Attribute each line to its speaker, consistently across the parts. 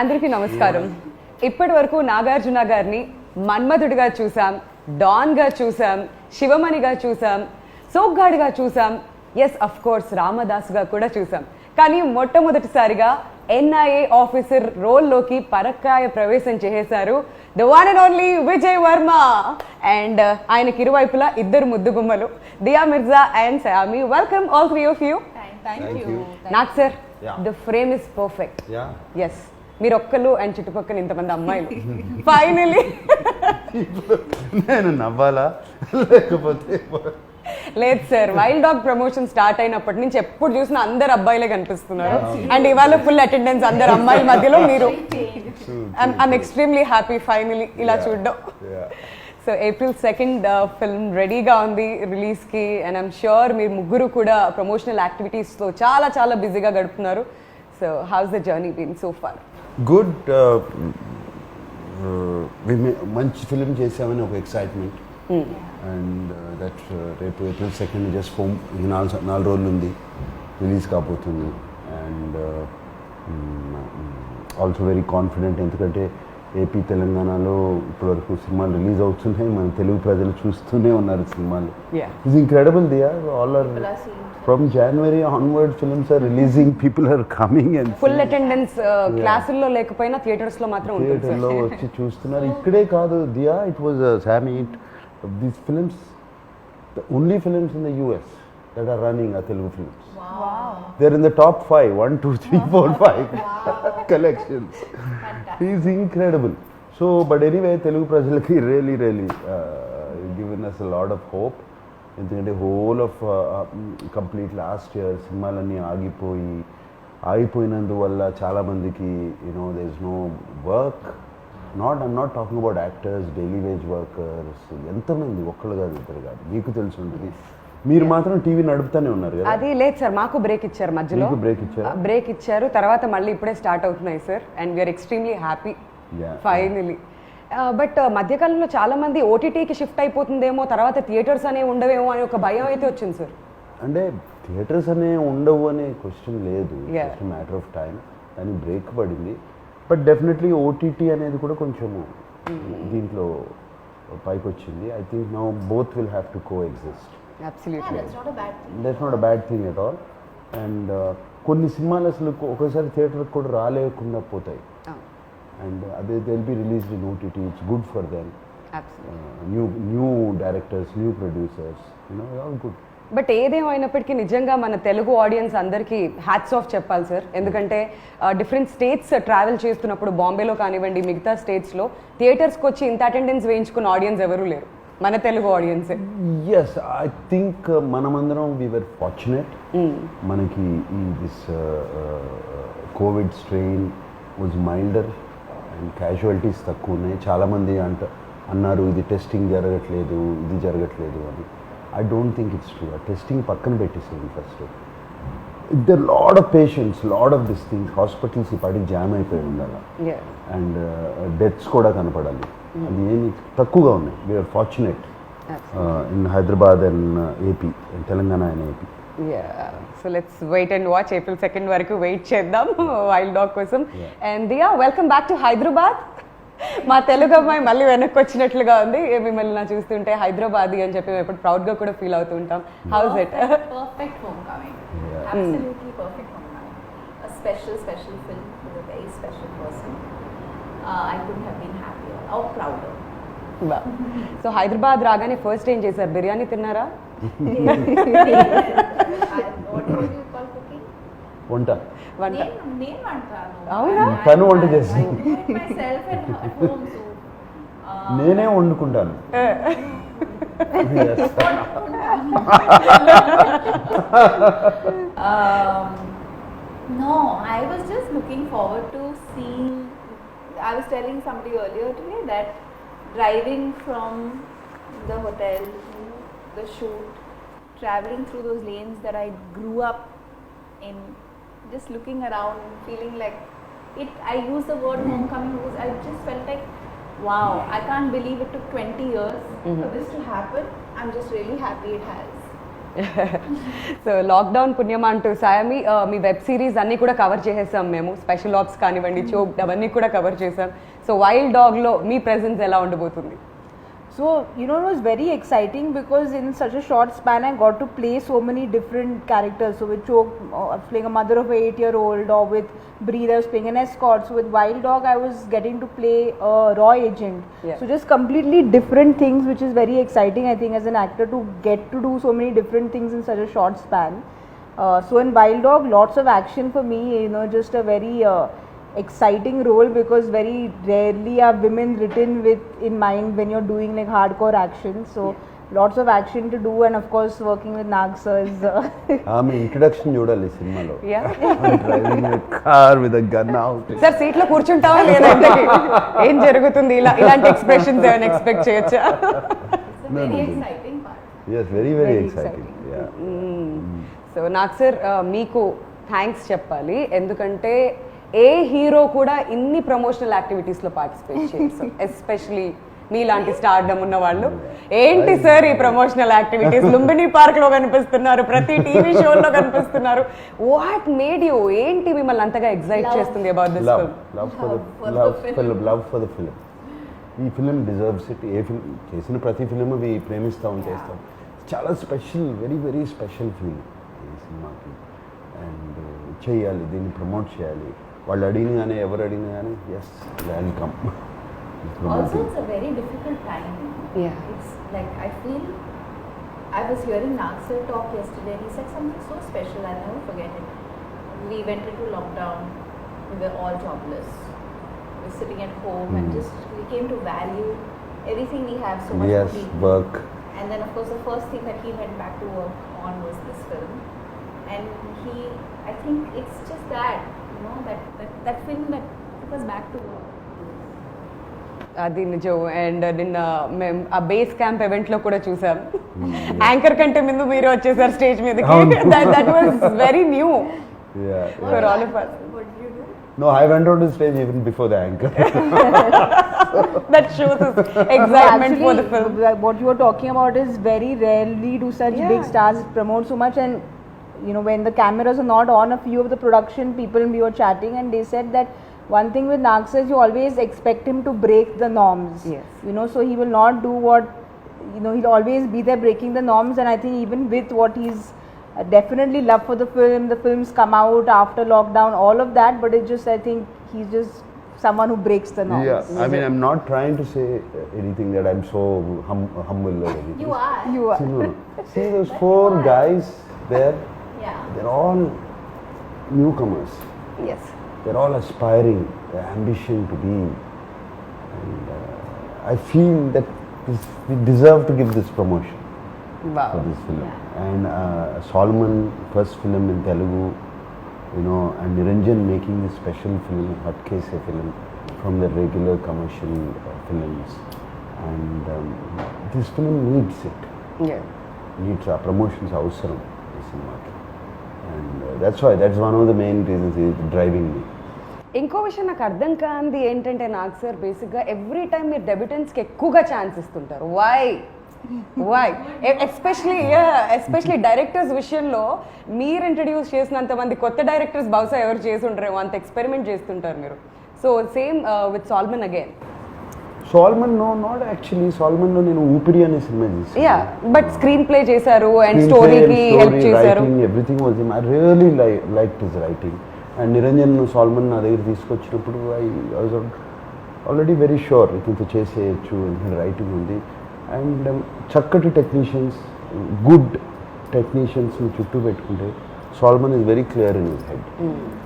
Speaker 1: అందరికీ నమస్కారం. ఇప్పటి వరకు నాగార్జున గారిని మన్మధుడిగా చూసాం, డాన్గా చూసాం, శివమణిగా చూసాం, సోగ్గాడిగా చూసాం, ఎస్ అఫ్ కోర్స్ రామదాస్గా కూడా చూసాం. కానీ మొట్టమొదటిసారిగా ఎన్ఐఏ ఆఫీసర్ రోల్లోకి పరక్కాయ ప్రవేశం చేసేశారు the one and only Vijay Varma. And ఆయనకి ఇరువైపులా ఇద్దరు ముద్దుగుమ్మలు, Dia Mirza and Sayami. Welcome all three of you. నాకు sir the frame is perfect. Yes, మీరు ఒక్కరు అండ్ చుట్టుపక్కల ఇంతమంది అమ్మాయిలు. ఫైనలీ
Speaker 2: నేను నవ్వాలా లేకపోతే
Speaker 1: లేదు sir, wild dog promotion start అయినప్పటి నుంచి ఎప్పుడు చూసినా అందరు అబ్బాయిలే కనిపిస్తున్నారు. అండ్ ఇవాళ ఫుల్ అటెండెన్స్ అందరు అమ్మాయిల మధ్యలో మీరు. ఐఎమ్ ఎక్స్ట్రీమ్లీ హ్యాపీ ఫైనలీ ఇలా చూడడం. సో April 2nd ఫిల్మ్ రెడీగా ఉంది రిలీజ్కి. అండ్ ఐఎమ్ ష్యూర్ మీరు ముగ్గురు కూడా ప్రమోషనల్ యాక్టివిటీస్తో చాలా చాలా బిజీగా గడుపుతున్నారు. So how's the journey been so far?
Speaker 2: Good. మంచి ఫిలిం చేసామని ఒక ఎక్సైట్మెంట్. అండ్ దట్ రేపు April 2nd జస్ట్ హోమ్ 4 రోజులు ఉంది, రిలీజ్ కాబోతుంది. అండ్ ఆల్సో వెరీ కాన్ఫిడెంట్, ఎందుకంటే ఏపీ తెలంగాణలో ఇప్పటివరకు సినిమాలు రిలీజ్ అవుతున్నాయి, మన తెలుగు ప్రజలు చూస్తూనే ఉన్నారు సినిమాలు. It's incredible. They are all are from January onward films are releasing, people are coming and
Speaker 1: full attendance. క్లాసుల్లో లేకపోయినా థియేటర్స్ లో మాత్రం ఉంటుంది.
Speaker 2: థియేటర్లో వచ్చి చూస్తున్నారు. ఇక్కడే కాదు దియా, ఇట్ వాజ్ సామీ, these films, the only films in the US that are running are Telugu films.
Speaker 3: Wow.
Speaker 2: They're in the top 5, 1, 2, 3, 4, 5 collections. He's incredible. So, but anyway, Telugu prajalaki really given us a lot of hope. ఎందుకంటే whole of complete last year సినిమాలన్నీ ఆగిపోయినందువల్ల చాలామందికి there is no work. I'm not talking about actors, daily wage workers, ఎంతమంది, ఒక్కళ్ళు కాదు ఇద్దరు కాదు, మీకు తెలిసి ఉంటుంది. మీరు మాత్రం టీవీ నడుపుతానే ఉన్నారు కదా?
Speaker 1: అది లేదు సార్, మాకు బ్రేక్ ఇచ్చారు మధ్యలో. బ్రేక్ ఇచ్చారు, తర్వాత మళ్ళీ ఇప్పుడే స్టార్ట్ అవుతున్నాయి sir. And we are extremely happy finally. But మధ్యకాలంలో చాలా మంది ఓటీటీకి షిఫ్ట్ అయిపోతుందేమో, తర్వాత థియేటర్స్ అనేవి ఉండవేమో అని ఒక భయం అయితే వచ్చింది సార్.
Speaker 2: అంటే థియేటర్స్ అనే ఉండవు అనే క్వశ్చన్ లేదు, జస్ట్ మ్యాటర్ ఆఫ్ టైం. కానీ బ్రేక్ పడింది. బట్ డెఫినెట్లీ ఓటీటీ అనేది కూడా కొంచెము దీంట్లో పైకి వచ్చింది. I think now both will have to co exist.
Speaker 1: Absolutely,
Speaker 2: that's not a bad thing at all. And కొన్ని సినిమాలు అసలు ఒకసారి థియేటర్కి కూడా రాలేకుండా పోతాయి. And they'll be released in OTT. It's good for them.
Speaker 1: Absolutely.
Speaker 2: New directors, new producers, all good.
Speaker 1: But ఏదేమైనప్పటికీ నిజంగా మన తెలుగు ఆడియన్స్ అందరికీ హ్యాట్స్ ఆఫ్ చెప్పాలి సార్. ఎందుకంటే డిఫరెంట్ స్టేట్స్ ట్రావెల్ చేస్తున్నప్పుడు, బాంబేలో కానివ్వండి మిగతా స్టేట్స్లో థియేటర్స్కి వచ్చి ఇంత అటెండెన్స్ వేయించుకున్న ఆడియన్స్ ఎవరూ లేరు, మన తెలుగు ఆడియన్సే.
Speaker 2: ఎస్, ఐ థింక్ మనమందరం వీ వర్ ఫార్చునేట్. మనకి ఈ this Covid strain was milder and casualties తక్కువ ఉన్నాయి. చాలామంది అన్నారు ఇది టెస్టింగ్ జరగట్లేదు, ఇది జరగట్లేదు అని. I don't think it's true. ఆ టెస్టింగ్ పక్కన పెట్టేసేది first. There lot of patients, lot of this things. Hospitals ఈ పాటికి జామ్ అయిపోయి ఉండాలి అండ్ డెత్స్ కూడా కనపడాలి. అది ఏమి తక్కువగా ఉన్నాయి. We are fortunate in Hyderabad and AP, Telangana and AP.
Speaker 1: So let's wait and watch. April 2nd వరకు వెయిట్ చేద్దాం వైల్డ్ డాగ్ కోసం. And Diya, welcome back to Hyderabad. మా తెలుగు అమ్మాయి మళ్ళీ వెనక్కి వచ్చినట్లుగా ఉంది. మిమ్మల్ని నా చూస్తుంటే హైదరాబాదీ అని చెప్పి మేము ఎప్పుడు ప్రౌడ్గా కూడా ఫీల్ అవుతూ ఉంటాం. House it?
Speaker 3: Perfect homecoming. Absolutely perfect homecoming. A special film with a very special person. I couldn't have been happier or prouder.
Speaker 1: So Hyderabad రాగానే ఫస్ట్ ఏం చేశారు? బిర్యానీ తిన్నారా?
Speaker 2: వంట
Speaker 1: అవునా?
Speaker 2: తను వంట చేస్తాను, నేనే వండుకుంటాను.
Speaker 3: No, I was just looking forward to seeing. I was telling somebody earlier today that driving from the hotel to the shoot, traveling through those lanes that I grew up in, just looking around and feeling like it. I use the word homecoming because I just felt like, wow, I can't believe it took 20 years for this to happen. I'm just really happy it has.
Speaker 1: So lockdown పుణ్యమా అంటూ సాయమి మీ web series అన్నీ కూడా cover చేసేసాం మేము, special apps కానివ్వండి, choke అవన్నీ కూడా cover చేసాం. సో వైల్డ్ డాగ్లో మీ ప్రెజెన్స్ ఎలా ఉండబోతుంది?
Speaker 4: So, you know, it was very exciting because in such a short span I got to play so many different characters. So with Chok, I was playing a mother of an 8-year-old, or with Breathe, I was playing an escort. So with Wild Dog, I was getting to play a raw agent.
Speaker 1: Yeah.
Speaker 4: So just completely different things, which is very exciting, I think, as an actor to get to do so many different things in such a short span. So in Wild Dog, lots of action for me, you know, just a very exciting role, because very rarely are women written with in mind when you're doing like hardcore action. So lots of action to do, and of course working with Nag sir is
Speaker 2: ఆమె introduction చూడాలి సినిమాలో.
Speaker 1: Yeah.
Speaker 2: Driving car with gun out.
Speaker 1: Sir సీట్లో కూర్చుంటావా లేదా? ఇంతకీ ఏం జరుగుతుంది? ఇలాంటి expressions ఏమైనా ఎక్స్పెక్ట్ చేయొచ్చా?
Speaker 3: It's a very exciting part.
Speaker 2: Yes very very
Speaker 4: Very
Speaker 2: exciting.
Speaker 1: So నాకు సార్ మీకు థ్యాంక్స్ చెప్పాలి, ఎందుకంటే ఏ హీరో కూడా ఇన్ని ప్రమోషనల్ యాక్టివిటీస్లో పార్టిసిపేట్ చేయరు, ఎస్పెషలీ మీలాంటి స్టార్డమ్ ఉన్న వాళ్ళు. ఏంటి సార్ ఈ ప్రమోషనల్ యాక్టివిటీస్? లుంబిని పార్క్ లో కనిపిస్తున్నారు, ప్రతి టీవీ షోలో కనిపిస్తున్నారు. What made you? ఏంటి మిమ్మల్ని అంతగా ఎక్సైట్ చేస్తుంది about this
Speaker 2: love
Speaker 1: film?
Speaker 2: Love for
Speaker 3: For
Speaker 2: the
Speaker 3: the film.
Speaker 2: Love for the film. ఈ ఫిలిం డిజర్వ్స్ ఇట్. ఏ ఫిల్మ్ చేసిన ప్రతి ఫిలిం అవి ప్రేమిస్తాం, చేస్తాం. చాలా special, very very special feel ఈ సినిమాకి. అండ్ చేయాలి, దీన్ని ప్రమోట్ చేయాలి. వాళ్ళు అడిగిన కానీ ఎవరు అడిగిన కానీ yes welcome.
Speaker 3: Also, it's a very difficult time.
Speaker 1: Yeah.
Speaker 3: It's like, I feel, I was hearing Nag sir talk yesterday. He said something so special, I'll never forget it. We went into lockdown, we were all jobless. We were sitting at home and just, we came to value everything we have so much.
Speaker 2: Yes,
Speaker 3: more deeply.
Speaker 2: work.
Speaker 3: And then of course the first thing that he went back to work on was this film. And I think it's just that, you know, that film that took us back to work.
Speaker 1: అది నిజం. And నిన్న మేము ఆ base camp event లో కూడా చూసాం, anchor కంటే ముందు మీరు వచ్చేసారు స్టేజ్ మీదకి. That was very new for all of us.
Speaker 3: What did you do?
Speaker 2: No, I went on to stage even before the anchor.
Speaker 1: That shows us excitement for the film.
Speaker 4: What you are talking about is very rarely do such
Speaker 1: Yeah.
Speaker 4: big stars promote so much. And you know, when the cameras are not on, a few of the production people, we were chatting and they said that one thing with Nag sir is you always expect him to break the norms.
Speaker 1: Yes.
Speaker 4: You know, so he will not do what, you know, he'll always be there breaking the norms. And I think even with what he's definitely love for the film, the films come out after lockdown, all of that, but it's just, I think he's just someone who breaks the norms.
Speaker 2: Yeah, I mean, I'm not trying to say anything that I'm so humble or anything.
Speaker 3: You are.
Speaker 4: You are.
Speaker 2: See, no. See those four guys there?
Speaker 3: Yeah.
Speaker 2: They're all newcomers.
Speaker 1: Yes.
Speaker 2: They're all aspiring, the ambition to be. And I feel that we deserve to give this promotion
Speaker 1: Wow.
Speaker 2: for this film. And Solomon, first film in Telugu, you know, and Niranjan making this special film, Hatkese film, from the regular commercial films. And this film needs it.
Speaker 1: Yeah.
Speaker 2: Needs our promotions అవసరం ఈ సినిమాకి. And that's one of the main reasons is driving me.
Speaker 1: ఇంకో విషయం నాకు అర్థం కాంది ఏంటంటే, Nag sir బేసిక్గా every time మీరు డెబ్యూటెంట్స్కి ఎక్కువగా ఛాన్స్ ఇస్తుంటారు. వై ఎస్పెషలీ డైరెక్టర్స్ విషయంలో మీరు ఇంట్రడ్యూస్ చేసినంత మంది కొత్త డైరెక్టర్స్ బహుశా ఎవరు చేసి ఉంటారేమో, అంత ఎక్స్పెరిమెంట్ చేస్తుంటారు మీరు. So same with Solomon again.
Speaker 2: Solomon, no, not actually. Solomon లో నేను ఊపిరి అనే సినిమా చేశాను.
Speaker 1: యా, బట్ స్క్రీన్ ప్లే చేశారు అండ్ స్టోరీకి హెల్ప్ చేశారు.
Speaker 2: Everything was him. I really liked his writing. And Niranjan Solomon నా దగ్గర తీసుకొచ్చినప్పుడు I was already very sure ఇతనితో చేసేయచ్చు, రైటింగ్ ఉంది. అండ్ చక్కటి టెక్నీషియన్స్, గుడ్ టెక్నీషియన్స్ని చుట్టూ పెట్టుకుంటే Solomon is very clear in his head.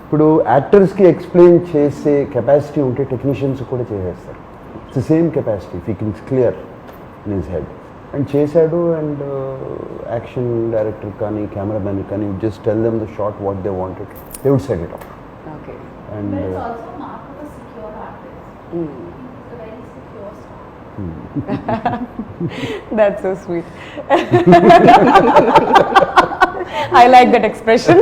Speaker 2: ఇప్పుడు యాక్టర్స్కి ఎక్స్ప్లెయిన్ చేసే కెపాసిటీ ఉంటే టెక్నీషియన్స్ కూడా చేసేస్తారు. It's the same capacity if he cans clear in his head. And చేశాడు. అండ్ యాక్షన్ డైరెక్టర్ కానీ కెమెరామెన్ కానీ just tell them the shot what they wanted, they would set it off.
Speaker 1: Okay.
Speaker 2: And
Speaker 3: But it's also a mark of a secure artist. It's a very secure star.
Speaker 1: That's so sweet. I like that expression.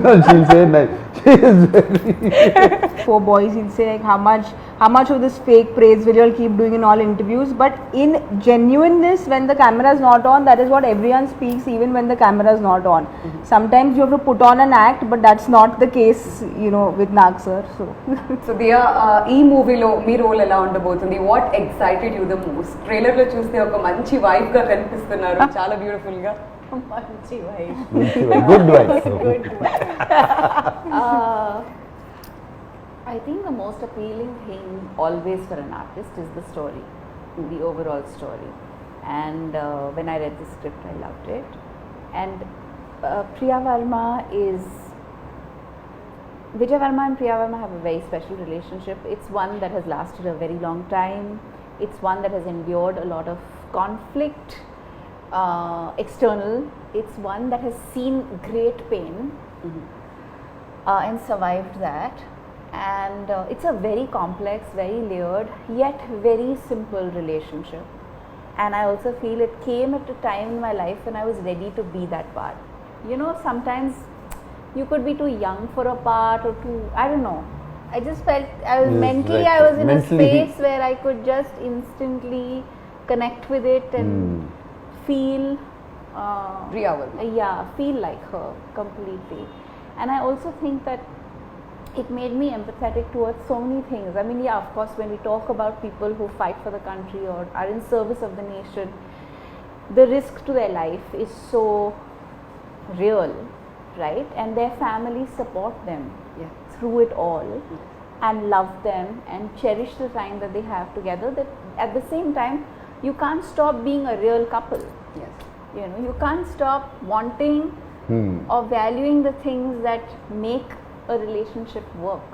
Speaker 2: No, she'll say like, she is very...
Speaker 4: For boys, he'll say like how much of this fake praise will you all keep doing in all interviews, but in genuineness, when the camera is not on, that is what everyone speaks, even when the camera is not on. Sometimes you have to put on an act, but that's not the case, you know, with Nag sir. So
Speaker 1: so Dia ఈ మూవీలో మీ role ఎలా ఉండబోతుంది? What excited you the most? Trailer లో చూస్తే ఒక మంచి wife గా కనిపిస్తున్నారు, చాలా బ్యూటిఫుల్ గా.
Speaker 3: Manchi wife.
Speaker 2: Good wife.
Speaker 3: Good wife. I think the most appealing thing always for an artist is the story, the overall story. And when I read the script, I loved it. And Priya Verma is... Vijay Verma and Priya Verma have a very special relationship. It's one that has lasted a very long time. It's one that has endured a lot of conflict, external. It's one that has seen great pain and survived that. And it's a very complex, very layered, yet very simple relationship. And I also feel it came at a time in my life when I was ready to be that part. You know, sometimes you could be too young for a part or too, I don't know. I just felt I was
Speaker 2: Yes,
Speaker 3: mentally,
Speaker 2: right.
Speaker 3: I was in
Speaker 2: Mentally.
Speaker 3: a space where I could just instantly connect with it and feel
Speaker 1: Priya Verma.
Speaker 3: yeah, feel like her completely. And I also think that it made me empathetic towards so many things. I mean, yeah, of course, when we talk about people who fight for the country or are in service of the nation, the risk to their life is so real, right? And their families support them
Speaker 1: Yeah.
Speaker 3: through it all and love them and cherish the time that they have together. That at the same time, you can't stop being a real couple.
Speaker 1: Yes.
Speaker 3: You know, you can't stop wanting or valuing the things that make a relationship work.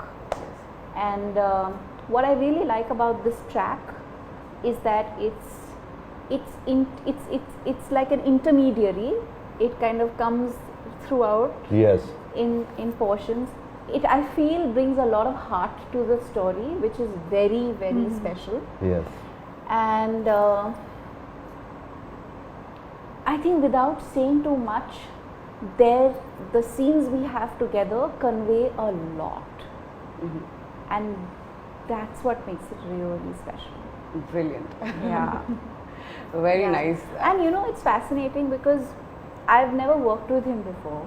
Speaker 3: And what I really like about this track is that it's like an intermediary. It kind of comes throughout
Speaker 2: Yes.
Speaker 3: in portions. It, I feel, brings a lot of heart to the story, which is very, very special.
Speaker 2: Yes.
Speaker 3: And I think without saying too much, the scenes we have together convey a lot. And that's what makes it really special.
Speaker 1: Brilliant.
Speaker 3: Yeah.
Speaker 1: Very
Speaker 3: Yeah.
Speaker 1: nice.
Speaker 3: And you know, it's fascinating because I've never worked with him before.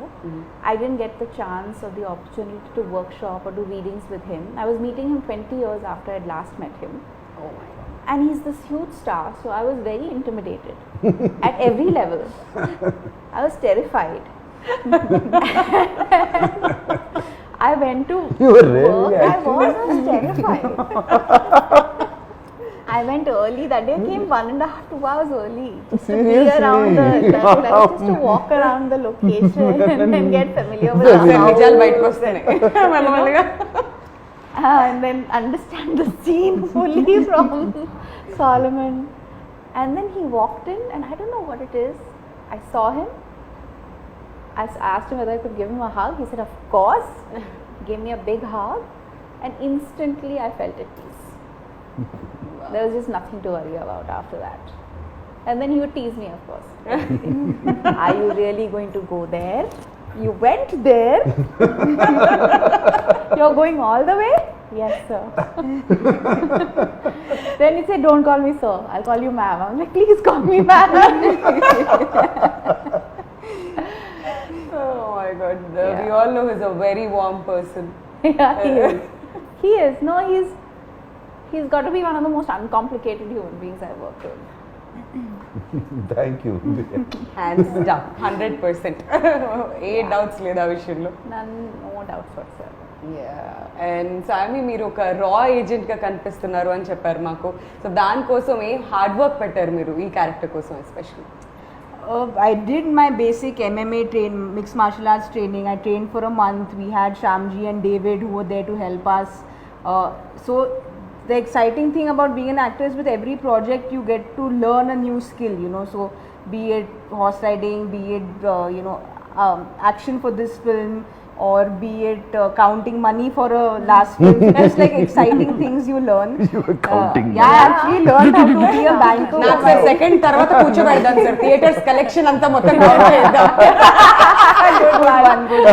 Speaker 3: I didn't get the chance or the opportunity to workshop or do readings with him. I was meeting him 20 years after I'd last met him.
Speaker 1: Oh my god.
Speaker 3: And he's this huge star, so I was very intimidated at every level. I was terrified. I went to
Speaker 2: You were really
Speaker 3: work. I
Speaker 2: acting?
Speaker 3: was terrified. I went early that day. Came 1.5 to 2 hours early just to be around the just to walk around the location and get familiar with the
Speaker 1: నిజాలు
Speaker 3: house
Speaker 1: బయటకు వస్తున్నాయి మెల్లమెల్లగా.
Speaker 3: and then understand the scene fully from Solomon. And then he walked in, and I don't know what it is. I saw him. I asked him whether I could give him a hug. He said, "Of course." Gave me a big hug, and instantly I felt at peace. There was just nothing to worry about after that. And then he would tease me, of course. Are you really going to go there? You went there? You're going all the way? Yes, sir. Then he said, don't call me sir, I'll call you ma'am. I'm like, please call me ma'am.
Speaker 1: Oh my god. We
Speaker 3: Yeah.
Speaker 1: all know he's a very warm person.
Speaker 3: Yeah, he is. He is. No, he's got to be one of the most uncomplicated human beings I've worked with.
Speaker 2: Thank you.
Speaker 1: Hands down. 100%. A doubts లేదు ఆ విషయంలో.
Speaker 3: None, no doubts whatsoever.
Speaker 1: And సామి మీరు ఒక రా agent గా కనిపిస్తున్నారు అని చెప్పారు మాకు. సో దానికోసం ఏ హార్డ్ వర్క్ పెట్టారు మీరు ఈ క్యారెక్టర్ కోసం especially?
Speaker 4: I did my basic MMA mixed martial arts training. I trained for a month. We had Shamji and David who were there to help us. So the exciting thing about being an actor is with every project you get to learn a new skill, you know. So be it horse riding, be it action for this film, or be it counting money for a last film. So just like exciting things you learn.
Speaker 2: You were counting
Speaker 4: Yeah, I actually learned how to be a banker.
Speaker 1: నాకు sir second తర్వాత కూర్చోబెడదాం sir theatres collection అంతా మొత్తం count చేద్దాం.
Speaker 4: Good one, good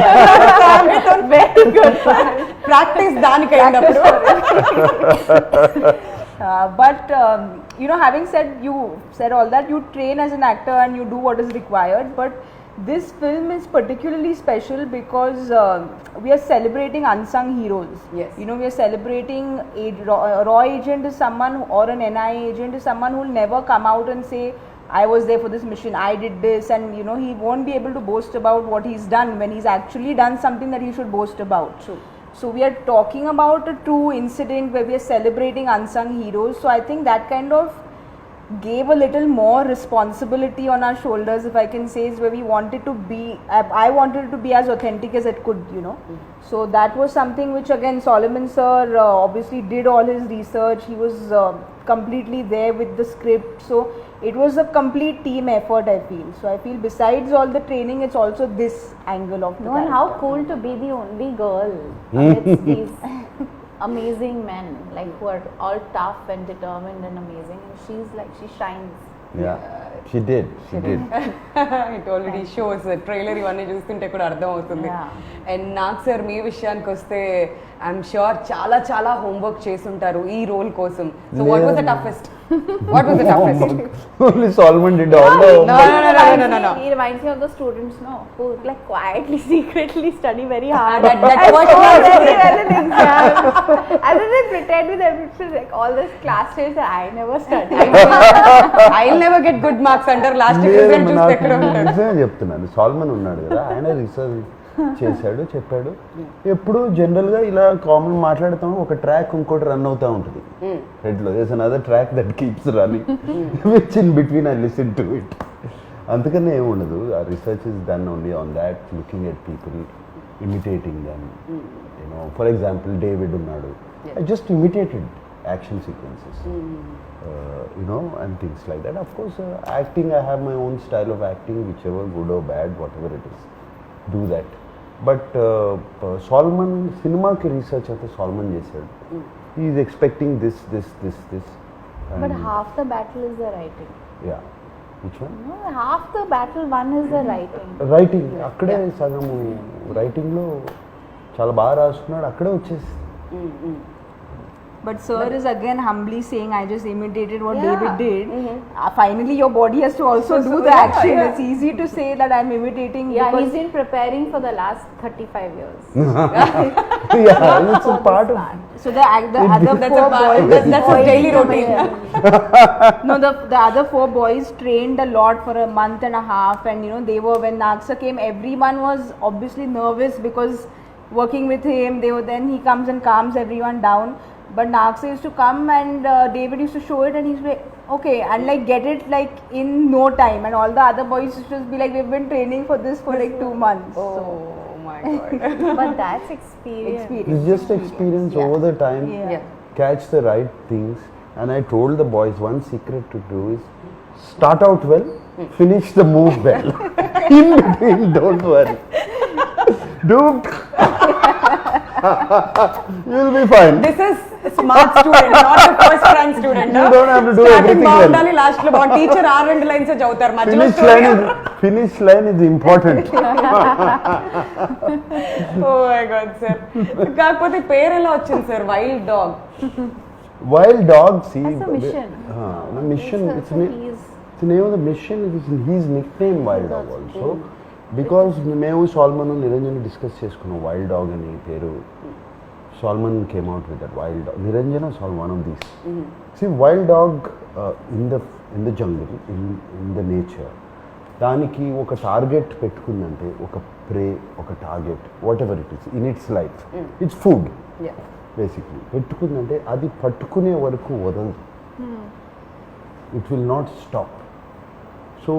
Speaker 4: one. Very good one.
Speaker 1: Practice దానికి అయినప్పుడు
Speaker 4: But you know, having said all that, you train as an actor and you do what is required. But this film is particularly special because we are celebrating unsung heroes.
Speaker 1: Yes.
Speaker 4: You know, we are celebrating a raw agent is someone, or an NI agent is someone who will never come out and say, I was there for this mission, I did this, and you know, he won't be able to boast about what he's done when he's actually done something that he should boast about.
Speaker 1: True.
Speaker 4: So we are talking about a true incident where we are celebrating unsung heroes. So I think that kind of gave a little more responsibility on our shoulders, if I can say, is where we wanted to be. I wanted it to be as authentic as it could, you know. So that was something which again Solomon sir obviously did all his research. He was completely there with the script. So it was a complete team effort, I feel. So I feel besides all the training, it's also this angle of the
Speaker 3: No, and how
Speaker 4: character.
Speaker 3: cool to be the only girl amidst these amazing men, like who are all tough and determined and amazing. And she's like, she shines.
Speaker 2: Yeah, she did.
Speaker 1: It already shows trailer ఇవన్నీ చూస్తుంటే కూడా అర్థం అవుతుంది.
Speaker 3: Yeah.
Speaker 1: And నాకు sir మీ విషయానికి వస్తే I'm sure చాలా చాలా హోంవర్క్ చేసుంటారు ఈ రోల్ కోసం. So what was the toughest? What was the toughest?
Speaker 2: Only Solomon did all the
Speaker 1: No.
Speaker 3: He reminds me of the students, no, who like quietly, secretly study very hard.
Speaker 1: That
Speaker 3: and
Speaker 1: was
Speaker 3: score
Speaker 1: not
Speaker 3: very well in exams. And then they pretend with everything, like all this class days that I never studied.
Speaker 1: I'll never get good marks అంటారు. Last result చూస్తే ఎక్కడ ఉంటాడు?
Speaker 2: నిజమే చెప్తున్నాను. Salmon ఉన్నాడు కదా, ఆయన research చేశాడు, చెప్పాడు. ఎప్పుడు జనరల్గా ఇలా కామన్ మాట్లాడుతాము, ఒక ట్రాక్ ఇంకోటి రన్ అవుతూ ఉంటుంది హెడ్లో. There's another track that keeps running which in between I listen to it. అందుకనే ఏముండదు. ఆ research is done only on that, looking at people, imitating them. You know, for example David ఉన్నాడు, I just imitated action sequences. You know, and things like that. Of course, acting, I have my own style of acting, whichever good or bad, whatever it is, do that. But Solomon, cinema ki research ante Solomon chesaadu. He is expecting this.
Speaker 3: But half the battle is the writing.
Speaker 2: Yeah. Which one?
Speaker 3: No, half the battle one is the writing.
Speaker 2: Writing. అక్కడే సగము రైటింగ్లో చాలా బాగా రాసుకున్నాడు, అక్కడే వచ్చేసి.
Speaker 4: But sir is again humbly saying, I just imitated what
Speaker 3: Yeah.
Speaker 4: David did. Finally, your body has to also do the action. It's easy to say that I'm imitating.
Speaker 3: Yeah,
Speaker 4: because
Speaker 3: he's been preparing for the last 35 years.
Speaker 2: Yeah, it's a part of.
Speaker 4: so the other
Speaker 1: That's
Speaker 4: four
Speaker 1: a part,
Speaker 4: boys.
Speaker 1: that's a daily routine.
Speaker 4: No, the other four boys trained a lot for a month and a half, and you know, they were, when Nagsa came, everyone was obviously nervous because working with him, then he comes and calms everyone down. But Nagsa used to come and David used to show it, and he's like, okay, and like get it like in no time, and all the other boys used to just be like, we've been training for this for like 2 months.
Speaker 1: Oh my god.
Speaker 3: But that's experience.
Speaker 2: It's just experience over the time.
Speaker 4: Yeah.
Speaker 2: Catch the right things. And I told the boys, one secret to do is start out well, finish the move well. In between, don't worry. You'll be fine.
Speaker 1: This is smart student, not the first rank student.
Speaker 2: You don't have to do everything well.
Speaker 1: బాగుండాలి, last లో బాగుంది. Teacher ఆ రెండు lines చదువుతారు, మధ్యలో
Speaker 2: Finish line is important.
Speaker 1: Oh my god sir. కాకపోతే పేరు ఎలా వచ్చింది sir, wild dog?
Speaker 2: Wild dog, see.
Speaker 3: That's a mission.
Speaker 2: The mission. It's the name of the mission. It is his nickname, Wild Dog also. Because మేము salmon Niranjan discuss చేసుకున్నాం wild dog అని పేరు. Solomon came out with that wild dog. Niranjana saw one of these. See, wild dog in the jungle, in the nature. దానికి ఒక target పెట్టుకుందంటే, ఒక prey, ఒక target, whatever it is in its life, it's food basically పెట్టుకుందంటే అది పట్టుకునే వరకు వదలదు. It will not stop. So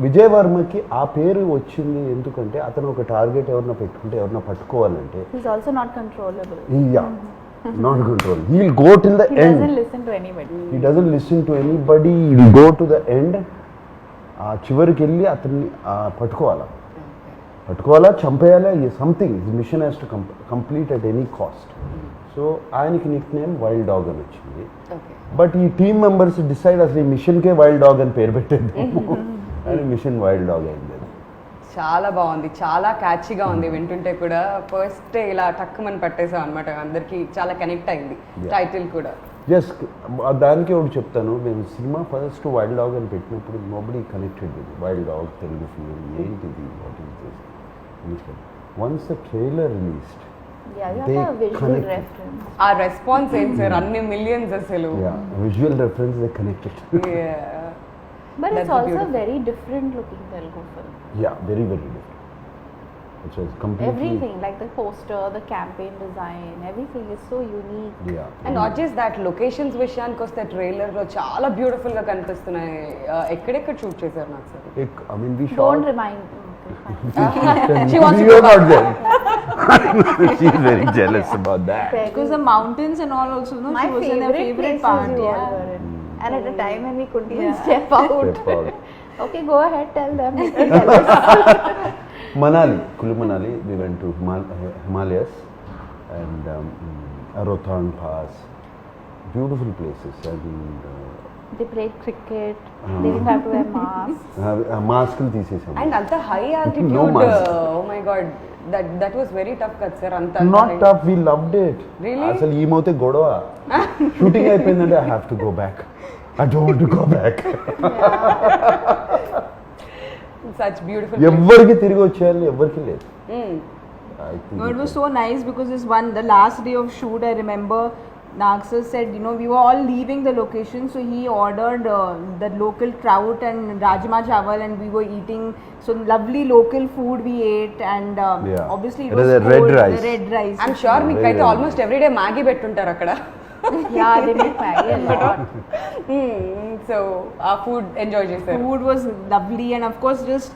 Speaker 2: Vijay వర్మకి ఆ పేరు వచ్చింది ఎందుకంటే అతను ఒక టార్గెట్ ఎవరన్నా పెట్టుకుంటే, ఎవరన్నా పట్టుకోవాలంటే,
Speaker 3: He's also not controllable.
Speaker 2: not control. He'll go till the
Speaker 3: He
Speaker 2: end.
Speaker 3: doesn't listen to anybody.
Speaker 2: He doesn't listen to anybody. He'll go to the end. ఆ చివరికి వెళ్ళి అతన్ని పట్టుకోవాలి. పట్టుకోవాలా చంపేయాలా something mission has to complete at any cost. So ఆయనకి nickname wild dog అని వచ్చింది.
Speaker 1: ఓకే.
Speaker 2: బట్ ఈ టీమ్ మెంబర్స్ డిసైడ్ అసలు ఈ మిషన్కే వైల్డ్ డాగ్ అని పేరు పెట్టేద్దాము అని మిషన్ వైల్డ్ డాగ్ అయింది.
Speaker 1: చాలా బాగుంది, చాలా క్యాచీగా ఉంది, వింటుంటే కూడా ఫస్ట్ ఇలా టక్కుమని పట్టేసాం అనమాట, అందరికి చాలా కనెక్ట్ అయింది టైటిల్ కూడా.
Speaker 2: జస్ట్ దానికి ఒకటి చెప్తాను, మేము సినిమా ఫస్ట్ వైల్డ్ డాగ్ అని పెట్టినప్పుడు nobody connected with wild dog Telugu film ఏంటిది what is this. Once the trailer released
Speaker 3: Yeah, you
Speaker 2: they
Speaker 3: have a visual
Speaker 2: connected.
Speaker 3: reference.
Speaker 1: ఆ రెస్పాన్స్ ఏంటి సార్, అన్ని మిలియన్స్ అసలు.
Speaker 2: Visual reference they connected.
Speaker 3: But
Speaker 1: That's
Speaker 3: it's also
Speaker 1: beautiful.
Speaker 3: a very different looking Telugu film.
Speaker 2: Very very different. It was completely
Speaker 3: Everything, like the poster, the campaign design, everything is so unique.
Speaker 1: And not just that, locations విషయానికి వస్తే trailer లో చాలా beautiful గా కనిపిస్తున్నాయి. ఎక్కడెక్కడ shoot చేశారు నాకు sir?
Speaker 2: I mean we shot.
Speaker 3: Don't remind me. Okay, fine.
Speaker 1: She wants to
Speaker 2: You
Speaker 1: go
Speaker 2: are not there. She's very jealous about that.
Speaker 4: Because the mountains and all also, no,
Speaker 3: My
Speaker 4: she was in her favorite
Speaker 3: places
Speaker 4: part.
Speaker 3: you all
Speaker 4: Yeah.
Speaker 3: were in. And at a time when we couldn't even step out.
Speaker 2: Step out.
Speaker 3: Okay, go ahead, tell them. Let me tell us.
Speaker 2: Manali, Kulu Manali, we went to Himalayas and Rohtang Pass, beautiful places. And
Speaker 3: They played cricket. They didn't have to wear masks.
Speaker 2: మాస్కులు తీసేసాము.
Speaker 1: And అంత high
Speaker 2: No
Speaker 1: altitude,
Speaker 2: mask.
Speaker 1: Oh my god, that was very tough కదా sir. అంత
Speaker 2: not tough, we loved it.
Speaker 1: Really?
Speaker 2: అసలు ఈమోతే గొడవ, shooting అయిపోయిందంటే I have to go back, I don't want to go back.
Speaker 1: Such beautiful.
Speaker 2: ఎవ్వరికి తిరిగి వచ్చేయాలి, ఎవ్వరికి లేదు. I think
Speaker 4: No, it was so nice because the last day of shoot, I remember Nagsar said, we were all leaving the location, so he ordered the local trout and rajma chawal, and we were eating so lovely local food we ate, and obviously it
Speaker 2: It
Speaker 4: was
Speaker 2: was a red
Speaker 4: cold,
Speaker 2: rice.
Speaker 4: the red rice.
Speaker 1: I'm sure
Speaker 2: Very,
Speaker 1: మీకైతే
Speaker 2: very
Speaker 1: almost everyday Maggi పెట్టుంటారు అక్కడ.
Speaker 3: Yeah, they make Maggi a lot.
Speaker 1: So ఆ food enjoy చేశారు.
Speaker 4: Food was lovely, and of course just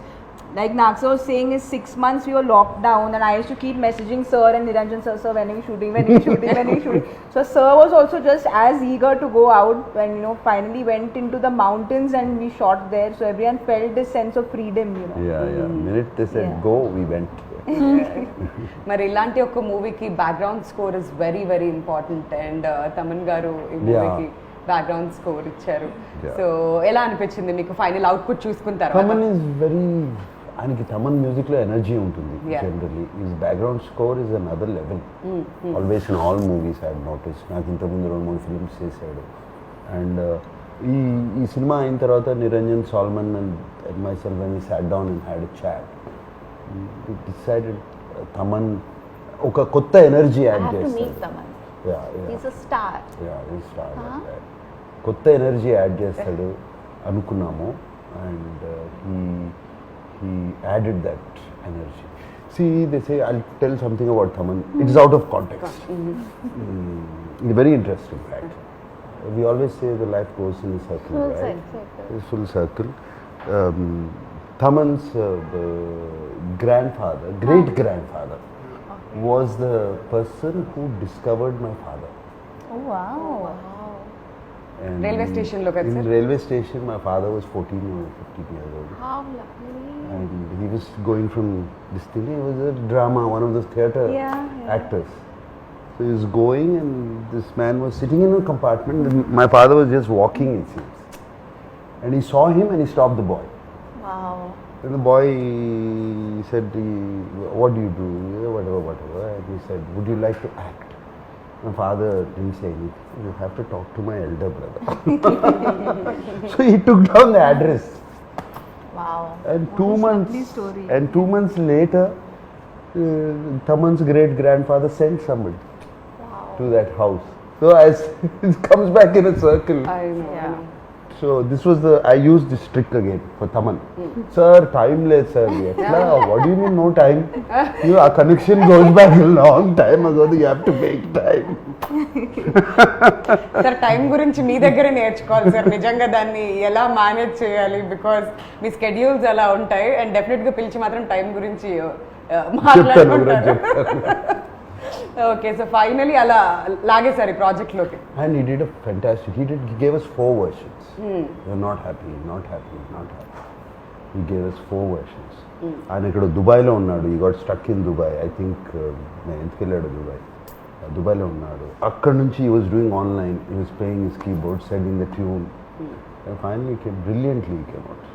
Speaker 4: like Nagsar was saying, is 6 months we were locked down, and I used to keep messaging sir and Niranjan sir, when are you shooting, when are you shooting, when are you shooting. So sir was also just as eager to go out, and finally went into the mountains and we shot there, so everyone felt this sense of freedom.
Speaker 2: Yeah. Minute they said
Speaker 4: Yeah.
Speaker 2: go, we went.
Speaker 1: మరి ఇలాంటి ఒక మూవీకి background score is very very important, and Thaman గారు ఈ
Speaker 2: Yeah.
Speaker 1: మూవీకి background score ఇచ్చారు.
Speaker 2: Yeah.
Speaker 1: So ఎలా అనిపించింది మీకు ఫైనల్ అవుట్పుట్ చూసుకున్న తర్వాత?
Speaker 2: తమన్ ఈజ్ వెరీ, ఆయనకి తమన్ మ్యూజిక్ లో ఎనర్జీ ఉంటుంది.
Speaker 1: Yeah.
Speaker 2: Generally is background score is another level. Always in all movies I notice. నాకు ఇంతకుముందు 2-3 ఫిల్మ్స్ చేశాడు. అండ్ ఈ సినిమా అయిన తర్వాత Niranjan, Solomon and myself when we sat down and had a chat, we decided Thaman ఒక కొత్త energy
Speaker 3: I
Speaker 2: had
Speaker 3: have to meet
Speaker 2: చేస్తాడు.
Speaker 3: someone.
Speaker 2: Yeah.
Speaker 3: He's a star.
Speaker 2: కొత్త ఎనర్జీ యాడ్ చేస్తాడు అనుకున్నాము. And he added that energy. See, they say, I'll tell something about Thaman. It's out of context. Very interesting fact. We always say the life goes in a circle,
Speaker 3: Full
Speaker 2: right?
Speaker 3: circle.
Speaker 2: It's full circle. Thaman's grandfather, great-grandfather, was the person who discovered my father.
Speaker 3: Oh, wow.
Speaker 2: And
Speaker 1: Railway station lo kada
Speaker 2: in
Speaker 1: sir?
Speaker 2: railway station, my father was 14 or 15 years old.
Speaker 3: How lovely.
Speaker 2: And he was going from this thing, he was a drama, one of those theatre
Speaker 3: Yeah.
Speaker 2: actors. So he was going, and this man was sitting in a compartment, and my father was just walking, it seems. And he saw him and he stopped the boy.
Speaker 3: Wow.
Speaker 2: And the boy said, what do you do? Yeah, whatever. And he said, would you like to act? My father didn't say anything. You have to talk to my elder brother. So he took down the address.
Speaker 3: Wow.
Speaker 2: And
Speaker 4: What
Speaker 2: 2
Speaker 4: a
Speaker 2: months
Speaker 4: lovely story.
Speaker 2: and 2 months later, Thaman's great-grandfather sent somebody
Speaker 3: Wow.
Speaker 2: to that house. So as it comes back in a circle.
Speaker 1: I know, I
Speaker 3: Yeah.
Speaker 1: know.
Speaker 2: So this was I used this trick again for Thaman. Sir, time less, sir. Etla, what do you mean no time? Our connection goes back a long time ago. You have to make time.
Speaker 1: Sir time గురించి మీ దగ్గరే నేర్చుకోవాలి sir, నిజంగా దాన్ని ఎలా manage చేయాలి, because me schedules అలా ఉంటాయి. And definite గా పిలిచి మాత్రం టైం గురించి మాట్లాడుకుంటారు. ఓకే, సో ఫైనలీ అలా లాగేసారు ఈ ప్రాజెక్ట్ లోకి.
Speaker 2: And he did a fantastic. He gave us 4 versions. We're not happy. he gave us 4 versions. ఆయన ఇక్కడ దుబాయ్లో ఉన్నాడు, ఈ got stuck in Dubai. I think నేను ఎందుకు వెళ్ళాడు దుబాయ్లో ఉన్నాడు. అక్కడ నుంచి he was doing online, he was playing his keyboard, setting the tune, and finally came brilliantly came out.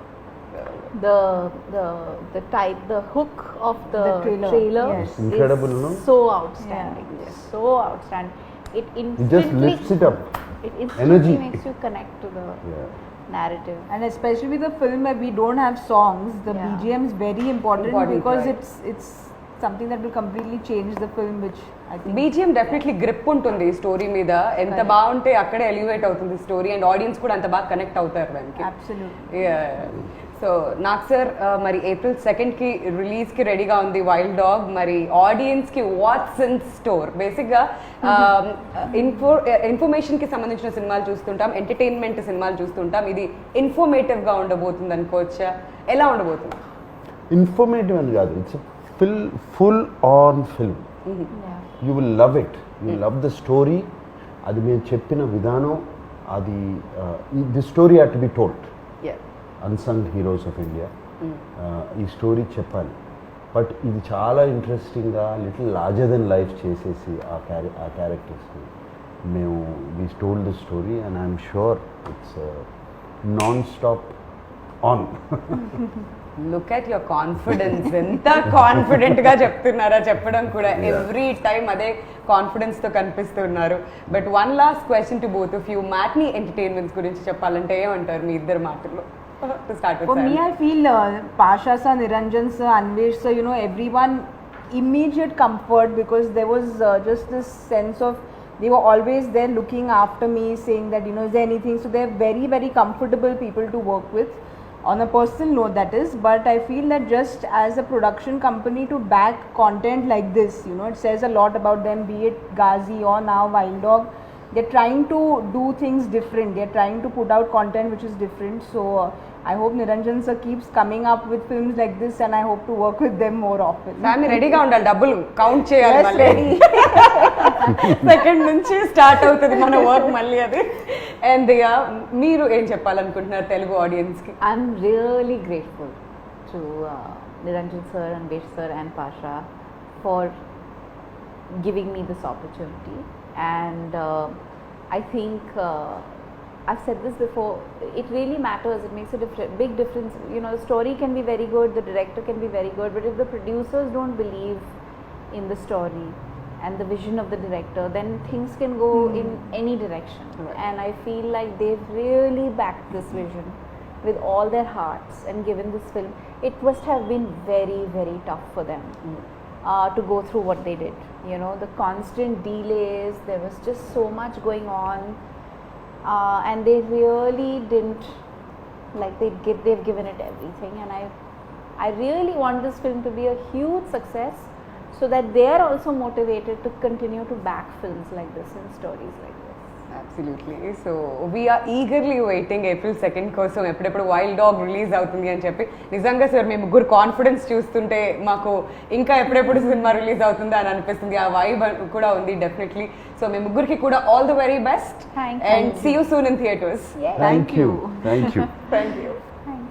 Speaker 3: The hook of the
Speaker 4: trailer,
Speaker 3: trailer
Speaker 4: yes.
Speaker 3: is
Speaker 2: Incredible, no?
Speaker 3: so outstanding.
Speaker 4: Yeah.
Speaker 3: So outstanding. It
Speaker 2: It just
Speaker 3: instantly
Speaker 2: lifts it up.
Speaker 3: It instantly
Speaker 2: Energy.
Speaker 3: makes you connect to the
Speaker 2: Yeah.
Speaker 3: narrative.
Speaker 4: And especially with a film where we don't have songs, the
Speaker 3: Yeah.
Speaker 4: BGM is very important,
Speaker 1: Important,
Speaker 4: because
Speaker 1: right.
Speaker 4: it's something that will completely change the film, which I think
Speaker 1: BGM definitely grip ఉంటుంది ఈ story మీద. ఎంత
Speaker 4: Correct.
Speaker 1: బాగుంటే అక్కడే elevate అవుతుంది story, and audience కూడా అంత బాగా కనెక్ట్ అవుతారు దానికి.
Speaker 4: absolutely.
Speaker 1: సో నాకు సార్ మరి April 2nd కి రిలీజ్ కి రెడీగా ఉంది వైల్డ్ డాగ్. మరి ఆడియన్స్ కి వాట్స్ ఇన్ స్టోర్? బేసిక్గా ఇన్ఫర్మేషన్ కి సంబంధించిన సినిమాలు చూస్తుంటాం, ఎంటర్టైన్మెంట్ సినిమాలు చూస్తుంటాం. ఇది ఇన్ఫర్మేటివ్ గా ఉండబోతుంది అనుకోవచ్చా? ఎలా ఉండబోతుంది?
Speaker 2: ఇన్ఫర్మేటివ్ అని కాదు, it's full on film.
Speaker 3: Yeah.
Speaker 2: You will love it, you love the story. అది మేము చెప్పిన విధానం, అది the story had to be told. Unsung heroes of India, ఈ స్టోరీ చెప్పాలి. బట్ ఇది చాలా ఇంట్రెస్టింగ్గా లిటిల్ లార్జర్ దెన్ లైఫ్ చేసేసి ఆ క్యారెక్టర్స్ని మేము we told the story, and I'm sure it's non stop on.
Speaker 1: Look at your confidence, ఎంత confident గా చెప్తున్నారా చెప్పడం కూడా. ఎవ్రీ టైం అదే కాన్ఫిడెన్స్ తో కనిపిస్తున్నారు. But one last question to both of you, matinee entertainments గురించి చెప్పాలంటే ఏమంటారు మీ ఇద్దరు మాటల్లో? To start with
Speaker 4: For
Speaker 1: Sam.
Speaker 4: me, I feel Pasha sir, Niranjan sir, Anvesh sir, everyone immediate comfort, because there was just this sense of they were always there looking after me, saying that is there anything. So they're very, very comfortable people to work with on a personal note, that is. But I feel that just as a production company to back content like this, it says a lot about them, be it Ghazi or now Wild Dog. They're trying to do things different. They're trying to put out content which is different. So I hope Niranjan sir keeps coming up with films like this, and I hope to work with them more often.
Speaker 1: Family రెడీగా ఉండాలి, డబ్బులు count చేయాలి.
Speaker 4: Yes, ready.
Speaker 1: Second నుంచి start అవుతుంది మన work మళ్ళీ అది. And మీరు ఏం చెప్పాలనుకుంటున్నారు తెలుగు ఆడియన్స్ కి?
Speaker 3: I'm really grateful to Niranjan sir, Anvesh sir and Pasha for giving me this opportunity. And I think I've said this before, it really matters. It makes a big difference. The story can be very good, the director can be very good, but if the producers don't believe in the story and the vision of the director, then things can go in any direction.
Speaker 1: Right.
Speaker 3: And I feel like they've really backed this vision with all their hearts and given this film. It must have been very, very tough for them to go through what they did. The constant delays, there was just so much going on, and they really didn't, they've given it everything. And I really want this film to be a huge success, so that they are also motivated to continue to back films like this and stories like this.
Speaker 1: Absolutely. So we are eagerly waiting April 2nd కోసం, ఎప్పుడెప్పుడు wild dog release అవుతుంది అని చెప్పి. నిజంగా sir మీ ముగ్గురు confidence చూస్తుంటే మాకు ఇంకా ఎప్పుడెప్పుడు సినిమా రిలీజ్ అవుతుందా అని అనిపిస్తుంది. ఆ వైబ్ కూడా ఉంది డెఫినెట్లీ. సో మీ ముగ్గురికి కూడా all the very best,
Speaker 3: Thank
Speaker 1: and
Speaker 3: you.
Speaker 1: See you soon in theatres.
Speaker 3: Yeah.
Speaker 2: Thank you.
Speaker 1: Thank you.